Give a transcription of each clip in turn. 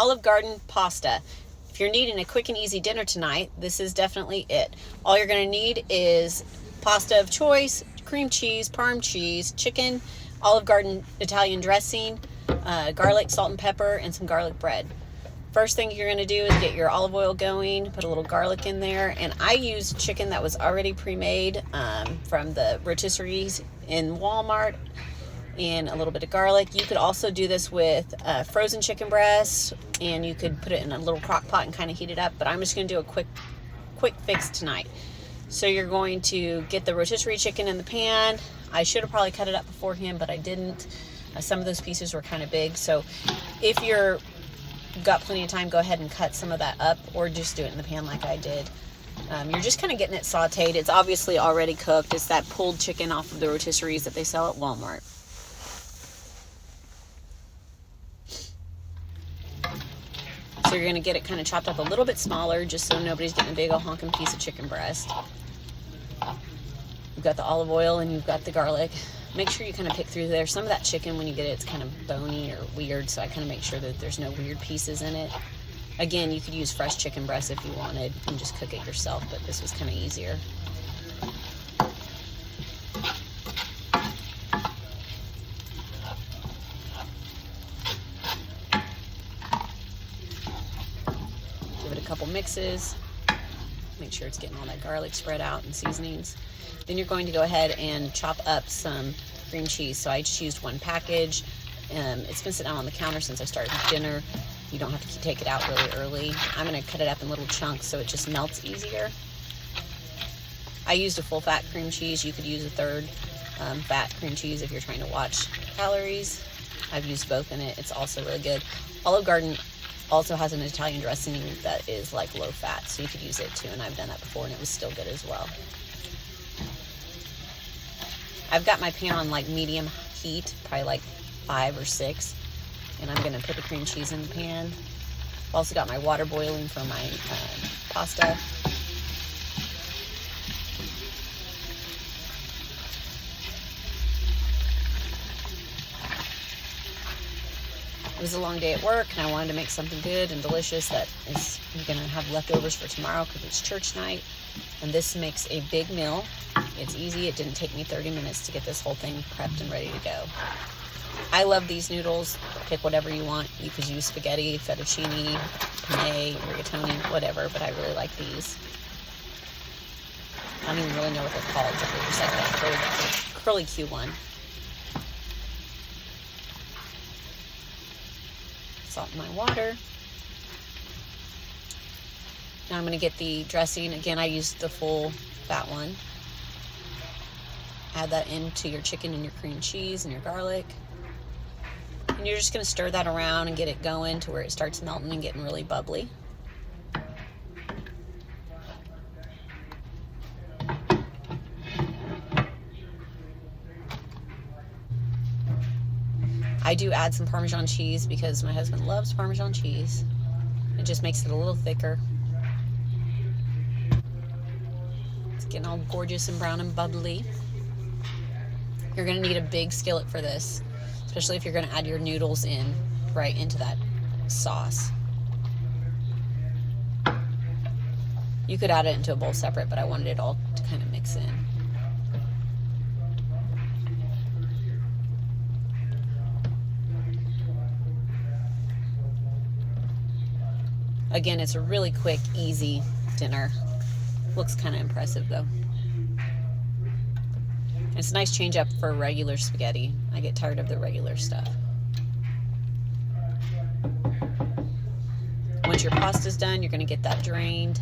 Olive Garden pasta. If you're needing a quick and easy dinner tonight, this is definitely it. All you're going to need is pasta of choice, cream cheese, parm cheese, chicken, Olive Garden Italian dressing, garlic, salt and pepper, and some garlic bread. First thing you're going to do is get your olive oil going, put a little garlic in there, and I used chicken that was already pre-made from the rotisseries in Walmart, and a little bit of garlic. You could also do this with frozen chicken breasts, and you could put it in a little crock pot and kind of heat it up, but I'm just going to do a quick fix tonight. So you're going to get the rotisserie chicken in the pan. I should have probably cut it up beforehand, but I didn't. Some of those pieces were kind of big, so if you've got plenty of time, go ahead and cut some of that up, or just do it in the pan like I did. You're just kind of getting it sauteed. It's obviously already cooked. It's that pulled chicken off of the rotisseries that they sell at Walmart. So you're going to get it kind of chopped up a little bit smaller, just so nobody's getting a big old honking piece of chicken breast. You've got the olive oil and you've got the garlic. Make sure you kind of pick through there. Some of that chicken, when you get it, it's kind of bony or weird, so I kind of make sure that there's no weird pieces in it. Again, you could use fresh chicken breast if you wanted and just cook it yourself, but this was kind of easier. Give it a couple mixes. Make sure it's getting all that garlic spread out and seasonings. Then you're going to go ahead and chop up some cream cheese. So I just used one package. It's been sitting out on the counter since I started dinner. You don't have to take it out really early. I'm going to cut it up in little chunks so it just melts easier. I used a full fat cream cheese. You could use a third fat cream cheese if you're trying to watch calories. I've used both in it. It's also really good. Olive Garden also has an Italian dressing that is like low fat, so you could use it too, and I've done that before and it was still good as well. I've got my pan on like medium heat, probably like 5 or 6, and I'm going to put the cream cheese in the pan. I've also got my water boiling for my pasta. It was a long day at work, and I wanted to make something good and delicious that is going to have leftovers for tomorrow because it's church night. And this makes a big meal. It's easy. It didn't take me 30 minutes to get this whole thing prepped and ready to go. I love these noodles. Pick whatever you want. You could use spaghetti, fettuccine, penne, rigatoni, whatever, but I really like these. I don't even really know what they're called, but they're just like that curly Q one. Salt in my water. Now I'm going to get the dressing. Again, I used the full fat one. Add that into your chicken and your cream cheese and your garlic. And you're just going to stir that around and get it going to where it starts melting and getting really bubbly. I do add some Parmesan cheese because my husband loves Parmesan cheese. It just makes it a little thicker. It's getting all gorgeous and brown and bubbly. You're going to need a big skillet for this, especially if you're going to add your noodles in right into that sauce. You could add it into a bowl separate, but I wanted it all to kind of mix in. Again, it's a really quick, easy dinner. Looks kind of impressive though. It's a nice change up for regular spaghetti. I get tired of the regular stuff. Once your pasta's done, you're going to get that drained.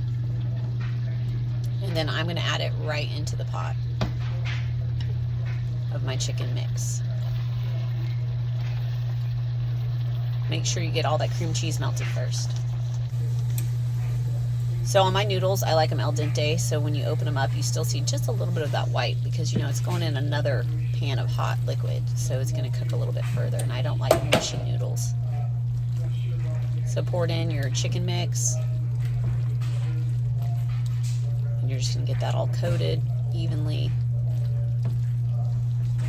And then I'm going to add it right into the pot of my chicken mix. Make sure you get all that cream cheese melted first. So on my noodles, I like them al dente, so when you open them up, you still see just a little bit of that white because, you know, it's going in another pan of hot liquid, so it's going to cook a little bit further, and I don't like mushy noodles. So pour it in your chicken mix, and you're just going to get that all coated evenly.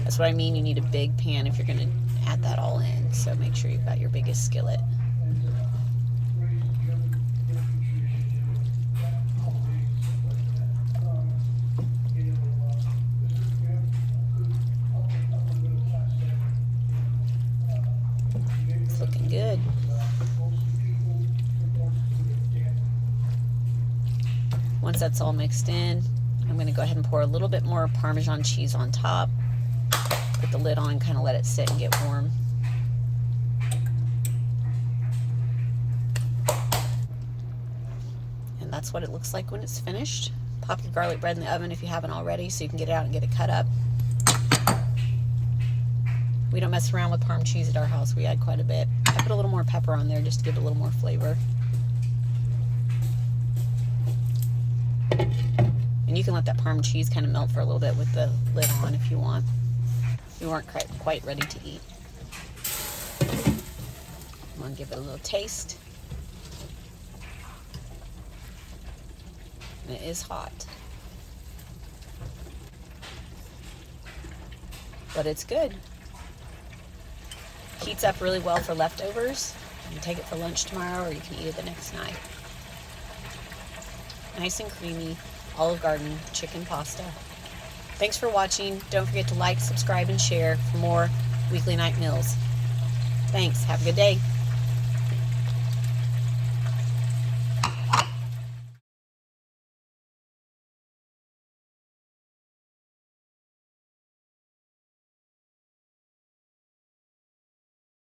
That's what I mean, you need a big pan if you're going to add that all in, so make sure you've got your biggest skillet. Once that's all mixed in, I'm going to go ahead and pour a little bit more Parmesan cheese on top. Put the lid on, kind of let it sit and get warm. And that's what it looks like when it's finished. Pop your garlic bread in the oven if you haven't already, so you can get it out and get it cut up. We don't mess around with Parm cheese at our house. We add quite a bit. I put a little more pepper on there just to give it a little more flavor. And you can let that Parm cheese kind of melt for a little bit with the lid on if you want. You weren't quite ready to eat. I'm going to give it a little taste. And it is hot. But it's good. Heats up really well for leftovers. You can take it for lunch tomorrow, or you can eat it the next night. Nice and creamy Olive Garden chicken pasta. Thanks for watching. Don't forget to like, subscribe, and share for more weekly night meals. Thanks. Have a good day.